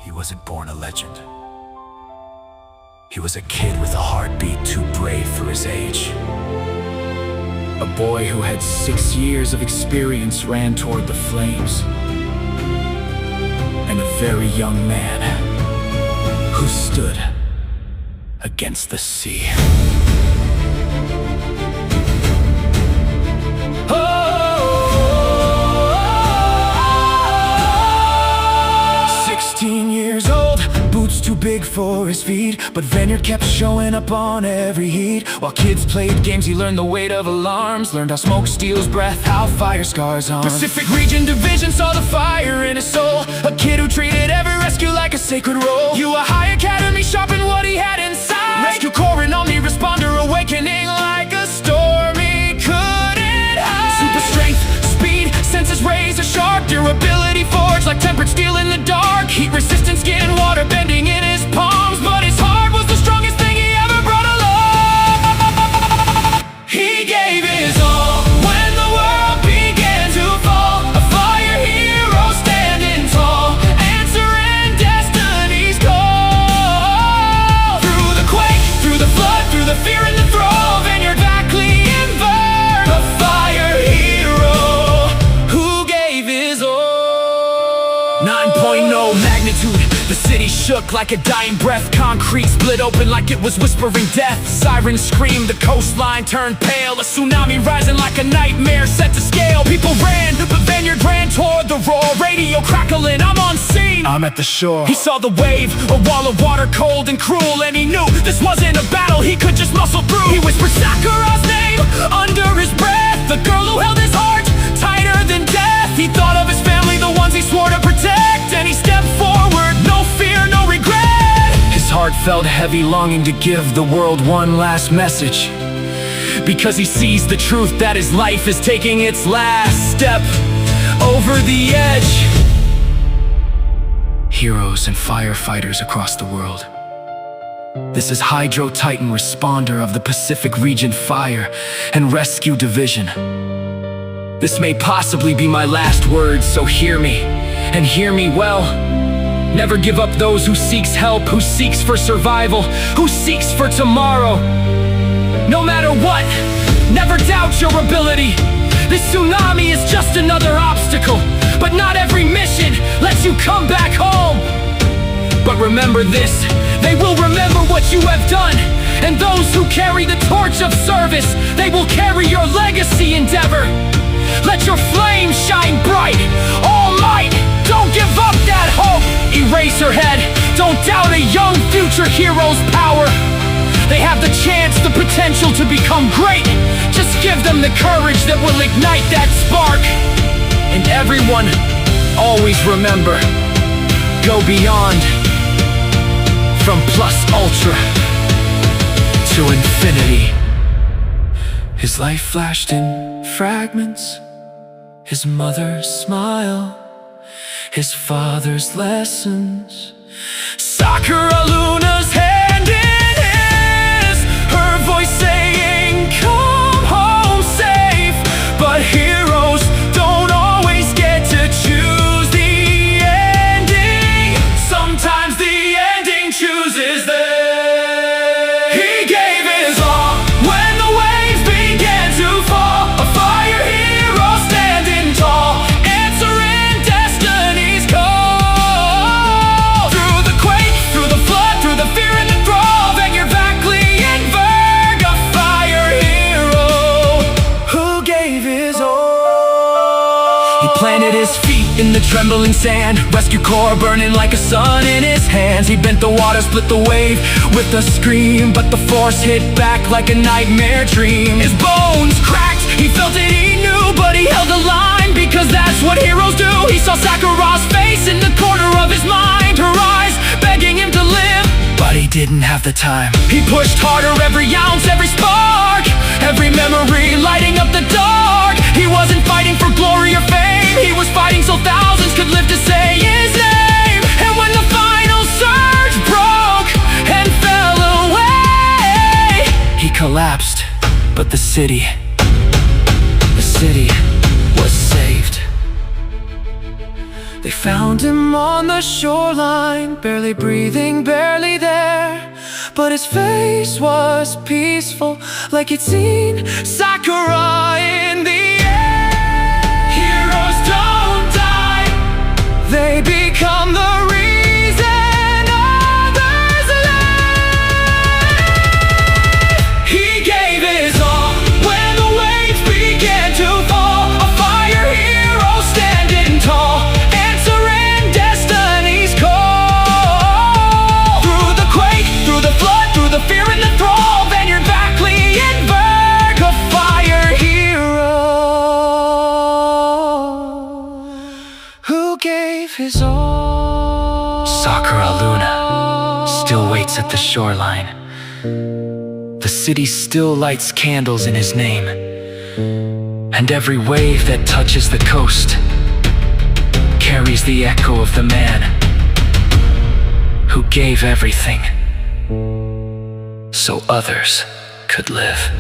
He wasn't born a legend. He was a kid with a heartbeat too brave for his age. A boy who had 6 years of experience ran toward the flames. And a very young man who stood against the sea. 16 years old, boots too big for his feet, but Vineyard kept showing up on every heat. While kids played games, he learned the weight of alarms, learned how smoke steals breath, how fire scars arms. Pacific Region Division saw the fire in his soul, a kid who treated every rescue like a sacred role. High Academy sharpened what he had inside. Rescue Corps and Omni Responder awakening like a storm he couldn't hide. Super strength, speed, senses razor sharp, durability forged like tempered steel in the dark. Heat resistant skin, water bending in his palms, but his heart was the strongest thing he ever brought along. He gave his all when the world began to fall. A fire hero standing tall, answering destiny's call. Through the quake, through the flood, through the fear and the throw, Vineyard Vackley Invert, a fire hero who gave his all. 9.0 magnitude, the city shook like a dying breath. Concrete split open like it was whispering death. Sirens screamed, the coastline turned pale. A tsunami rising like a nightmare set to scale. People ran, but Vineyard ran toward the roar. Radio crackling, I'm on scene, I'm at the shore. He saw the wave, a wall of water cold and cruel, and he knew this wasn't a battle he could just muscle through. He whispered Sakura's name under his breath, the girl who held his heart tighter than death. He thought of his family, the ones he swore to protect, and he stepped forward, no fear, no regret. His heart felt heavy, longing to give the world one last message, because he sees the truth that his life is taking its last step over the edge. Heroes and firefighters across the world. This is Hydro Titan, responder of the Pacific Region Fire and Rescue Division. This may possibly be my last words, so hear me, and hear me well. Never give up those who seeks help, who seeks for survival, who seeks for tomorrow. No matter what, never doubt your ability. This tsunami is just another obstacle, but not every mission lets you come back home. But remember this, they will remember what you have done, and those who carry the torch of service, they will carry your legacy endeavor. Let your flame shine bright, all might. Don't give up that hope. Eraserhead, don't doubt a young future hero's power. They have the chance, the potential to become great. Just give them the courage that will ignite that spark. And everyone, always remember, go beyond. From plus ultra to infinity. His life flashed in fragments, his mother's smile, his father's lessons, Sakura Luna's hand in his, her voice saying, come home safe. But heroes don't always get to choose the ending. Sometimes the ending chooses them. He gave his all when the waves began to fall. A fire hero standing tall, answering destiny's call. Through the quake, through the flood, through the fear and the thrall, Vineyard Vackley Invert, a fire hero who gave his all. He planted his feet in the trembling sand, Rescue Corps burning like a sun in his hands. He bent the water, split the wave with a scream, but the force hit back like a nightmare dream. His bones cracked, he felt it, he knew, but he held the line, because that's what heroes do. He saw Sakura's face in the corner of his mind, her eyes begging him to live, but he didn't have the time. He pushed harder, every ounce, every spark, every memory lighting up the dark. He wasn't fighting for glory or fame, he was fighting so thousands could live to say his name. And when the final surge broke and fell away, he collapsed, but the city was saved. They found him on the shoreline, barely breathing, barely there. But his face was peaceful, like he'd seen Sakura in the air. Heroes don't die, they become the reason others live. He gave his all when the waves began to fall. A fire hero standing tall, answering destiny's call. Through the quake, through the flood, through the fear and the thrall, Vanguard, Vackley, and Berg, a fire hero who gave his all. Sakura Luna still waits at the shoreline. The city still lights candles in his name, and every wave that touches the coast carries the echo of the man who gave everything so others could live.